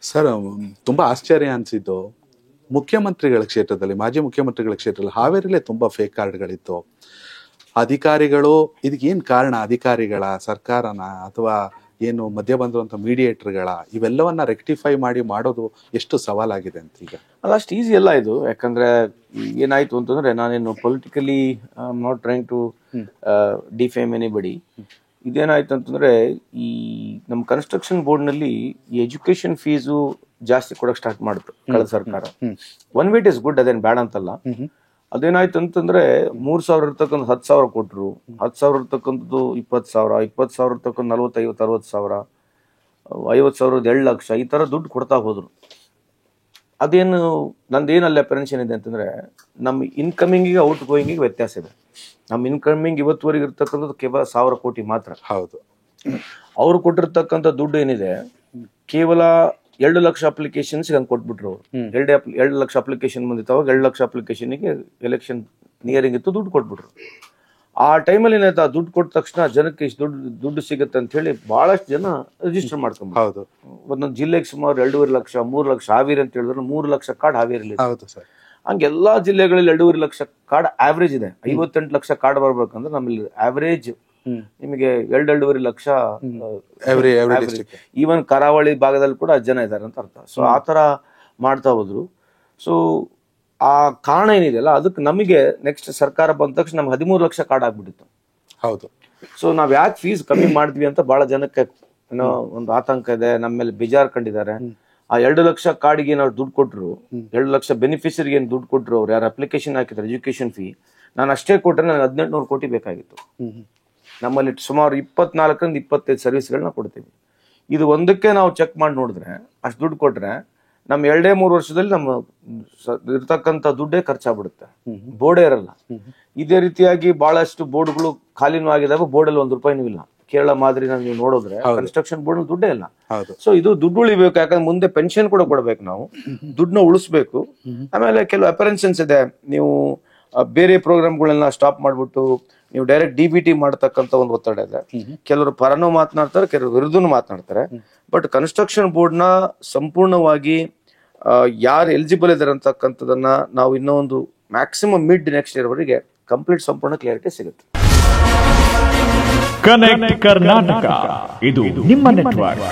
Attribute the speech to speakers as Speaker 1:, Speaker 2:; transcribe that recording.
Speaker 1: Sir, ತುಂಬಾ ಆಶ್ಚರ್ಯ ಅನಿಸಿದ್ದು ಮುಖ್ಯಮಂತ್ರಿಗಳ ಕ್ಷೇತ್ರದಲ್ಲಿ, ಮಾಜಿ ಮುಖ್ಯಮಂತ್ರಿಗಳ ಕ್ಷೇತ್ರದಲ್ಲಿ ಹಾವೇರಿಲೇ ತುಂಬಾ ಫೇಕ್ ಕಾರ್ಡ್ಗಳಿತ್ತು. ಅಧಿಕಾರಿಗಳು ಇದಕ್ಕೇನು ಕಾರಣ? ಅಧಿಕಾರಿಗಳ, ಸರ್ಕಾರನ, ಅಥವಾ ಏನು ಮಧ್ಯ ಬಂದಿರುವಂಥ ಮೀಡಿಯೇಟರ್ಗಳ, ಇವೆಲ್ಲವನ್ನ ರೆಕ್ಟಿಫೈ ಮಾಡೋದು ಎಷ್ಟು ಸವಾಲಾಗಿದೆ ಅಂತ ಈಗ?
Speaker 2: ಅದಷ್ಟು ಈಸಿ ಅಲ್ಲ ಇದು. ಯಾಕಂದ್ರೆ ಏನಾಯ್ತು ಅಂತಂದ್ರೆ, ನಾನೇನು politically not trying to defame anybody. ಇದೇನಾಯ್ತು ಅಂತಂದ್ರೆ, ಈ ನಮ್ಮ ಕನ್ಸ್ಟ್ರಕ್ಷನ್ ಬೋರ್ಡ್ ನಲ್ಲಿ ಈ ಎಜುಕೇಶನ್ ಫೀಸು ಜಾಸ್ತಿ ಕೊಡಕ್ ಸ್ಟಾರ್ಟ್ ಮಾಡಿತು ಕಳೆದ ಸರ್ಕಾರ. ಒನ್ ವೇಟ್ ಇಸ್ ಗುಡ್, ಅದೇನ್ ಬೇಡ ಅಂತಲ್ಲ. ಅದೇನಾಯ್ತು ಅಂತಂದ್ರೆ 3,000 ಇರ್ತಕ್ಕಂಥ 10,000 ಕೊಟ್ರು, 10,000 ಇರ್ತಕ್ಕಂಥದ್ದು 20,000, 20,000 ಇರ್ತಕ್ಕಂಥ 40, 50, 60,000, 50,000 1 ಲಕ್ಷ, ಈ ತರ ದುಡ್ಡು ಕೊಡ್ತಾ ಹೋದ್ರು. ಅದೇನು ನಂದೇನಲ್ಲಿ ಅಪರೆನ್ಷನ್ ಇದೆ ಅಂತಂದ್ರೆ, ನಮ್ಮ ಇನ್ಕಮಿಂಗಿಗೆ ಔಟ್ ಗೋಯಿಂಗಿಗೆ ವ್ಯತ್ಯಾಸ ಇದೆ. ನಮ್ಮ ಇನ್ಕಮಿಂಗ್ ಇವತ್ತುವರೆಗೆ ಇರ್ತಕ್ಕಂಥದ್ದು ಕೇವಲ 1,000 ಕೋಟಿ ಮಾತ್ರ.
Speaker 1: ಹೌದು.
Speaker 2: ಅವ್ರು ಕೊಟ್ಟಿರ್ತಕ್ಕಂಥ ದುಡ್ಡು ಏನಿದೆ, ಕೇವಲ 2 ಲಕ್ಷ ಅಪ್ಲಿಕೇಶನ್ಸ್ ಹಂಗೆ ಕೊಟ್ಬಿಟ್ರು. 2 ಲಕ್ಷ ಅಪ್ಲಿಕೇಶನ್ ಬಂದಿತ್ತು. ಅವಾಗ 2 ಲಕ್ಷ ಅಪ್ಲಿಕೇಶನ್ಗೆ ಎಲೆಕ್ಷನ್ ನಿಯರಿಂಗ್ ಇತ್ತು, ದುಡ್ಡು ಕೊಟ್ಬಿಟ್ರು. ಆ ಟೈಮಲ್ಲಿ ಏನಾಯ್ತು, ಆ ದುಡ್ಡು ಕೊಟ್ಟ ತಕ್ಷಣ ಜನಕ್ಕೆ ಇಷ್ಟು ದುಡ್ಡು ಸಿಗುತ್ತೆ ಅಂತ ಹೇಳಿ ಬಹಳಷ್ಟು ಜನ ರಿಜಿಸ್ಟರ್ ಮಾಡ್ಕೊಂಡು,
Speaker 1: ಹೌದು,
Speaker 2: ಒಂದೊಂದು ಜಿಲ್ಲೆಗೆ ಸುಮಾರು 2.5 ಲಕ್ಷ, 3 ಲಕ್ಷ. ಹಾವೇರಿ ಅಂತ ಹೇಳಿದ್ರೆ 3 ಲಕ್ಷ ಕಾರ್ಡ್ ಹಾವೇರಿಲಿ.
Speaker 1: ಹೌದು ಸರ್.
Speaker 2: ಹಂಗೆ ಎಲ್ಲಾ ಜಿಲ್ಲೆಗಳಲ್ಲಿ 2.5 ಲಕ್ಷ ಕಾರ್ಡ್ ಆವ್ರೇಜ್ ಇದೆ. 58 ಲಕ್ಷ ಕಾರ್ಡ್ ಬರ್ಬೇಕಂದ್ರೆ ನಮ್ಮಲ್ಲಿ ಆವ್ರೇಜ್ ನಿಮಗೆ 2.5 ಲಕ್ಷ. ಈವನ್ ಕರಾವಳಿ ಭಾಗದಲ್ಲಿ ಕೂಡ ಜನ ಇದ್ದಾರೆ ಅಂತ ಅರ್ಥ. ಸೊ ಆ ತರ ಮಾಡ್ತಾ ಹೋದ್ರು. ಸೊ ಆ ಕಾರಣ ಏನಿದೆಯಲ್ಲ, ಅದಕ್ಕೆ ನಮಗೆ ನೆಕ್ಸ್ಟ್ ಸರ್ಕಾರ ಬಂದ ತಕ್ಷಣ ನಮ್ಗೆ 13 ಲಕ್ಷ ಕಾರ್ಡ್ ಆಗ್ಬಿಟ್ಟಿತ್ತು.
Speaker 1: ಹೌದು.
Speaker 2: ಸೊ ನಾವ್ ಯಾಕೆ ಫೀಸ್ ಕಮ್ಮಿ ಮಾಡಿದ್ವಿ ಅಂತ ಬಹಳ ಜನಕ್ಕೆ ಏನೋ ಒಂದು ಆತಂಕ ಇದೆ, ನಮ್ಮ ಮೇಲೆ ಬೇಜಾರ್ ಕಂಡಿದ್ದಾರೆ. ಆ 2 ಲಕ್ಷ ಕಾರ್ಡ್ಗೆ ನಾವು ದುಡ್ಡು ಕೊಟ್ಟರು, 2 ಲಕ್ಷ ಬೆನಿಫಿಷರಿಗೆ ಏನು ದುಡ್ಡು ಕೊಟ್ಟರು, ಅವ್ರು ಯಾರು ಅಪ್ಲಿಕೇಶನ್ ಹಾಕಿದ್ರು ಎಜುಕೇಶನ್ ಫೀ, ನಾನು ಅಷ್ಟೇ ಕೊಟ್ಟರೆ ನನಗೆ 1800 ಕೋಟಿ ಬೇಕಾಗಿತ್ತು. ನಮ್ಮಲ್ಲಿ ಸುಮಾರು 24ರಿಂದ 25 ಸರ್ವಿಸ್ಗಳನ್ನ ಕೊಡ್ತೀವಿ. ಇದು ಒಂದಕ್ಕೆ ನಾವು ಚೆಕ್ ಮಾಡಿ ನೋಡಿದ್ರೆ, ಅಷ್ಟು ದುಡ್ಡು ಕೊಟ್ರೆ ನಮ್ಮ 2-3 ವರ್ಷದಲ್ಲಿ ನಮ್ಮ ಇರ್ತಕ್ಕಂಥ ದುಡ್ಡೇ ಖರ್ಚಾಗ್ಬಿಡುತ್ತೆ, ಬೋರ್ಡೇ ಇರಲ್ಲ. ಇದೇ ರೀತಿಯಾಗಿ ಬಹಳಷ್ಟು ಬೋರ್ಡ್ಗಳು ಖಾಲಿನೂ ಆಗಿದಾವೆ, ಬೋರ್ಡಲ್ಲಿ ₹1 ಇಲ್ಲ. ಕೇರಳ ಮಾದರಿ ನೀವು ನೋಡಿದ್ರೆ ಕನ್ಸ್ಟ್ರಕ್ಷನ್ ಬೋರ್ಡ್ ದುಡ್ಡೇ ಇಲ್ಲ. ಸೊ ಇದು ದುಡ್ಡು ಉಳಿಬೇಕು, ಯಾಕಂದ್ರೆ ಮುಂದೆ ಪೆನ್ಷನ್ ಕೂಡ ಕೊಡ್ಬೇಕು, ನಾವು ದುಡ್ಡನ್ನ ಉಳಿಸ್ಬೇಕು. ಆಮೇಲೆ ಕೆಲವು ಅಪರೆನ್ಷನ್ಸ್ ಇದೆ. ನೀವು ಬೇರೆ ಪ್ರೋಗ್ರಾಮ್ಗಳನ್ನ ಸ್ಟಾಪ್ ಮಾಡ್ಬಿಟ್ಟು ನೀವು ಡೈರೆಕ್ಟ್ DBT ಮಾಡತಕ್ಕಂತ ಒಂದು ಒತ್ತಡ ಇದೆ. ಕೆಲವರು ಪರನೂ ಮಾತನಾಡ್ತಾರೆ, ಕೆಲವರು ವಿರುದ್ಧನೂ ಮಾತನಾಡ್ತಾರೆ. ಬಟ್ ಕನ್ಸ್ಟ್ರಕ್ಷನ್ ಬೋರ್ಡ್ ನ ಸಂಪೂರ್ಣವಾಗಿ ಯಾರು ಎಲಿಜಿಬಲ್ ಇದಾರೆ ಅಂತಕ್ಕಂಥದನ್ನ ನಾವು ಇನ್ನೊಂದು ಮ್ಯಾಕ್ಸಿಮಮ್ ಮಿಡ್ ನೆಕ್ಸ್ಟ್ ಇಯರ್ ವರೆಗೆ ಕಂಪ್ಲೀಟ್ ಸಂಪೂರ್ಣ ಕ್ಲಿಯರಿಟಿ ಸಿಗುತ್ತೆ.
Speaker 3: ಕನೆಕ್ಟ್ ಕರ್ನಾಟಕ, ಇದು ನಿಮ್ಮ ನೆಟ್ವರ್ಕ್.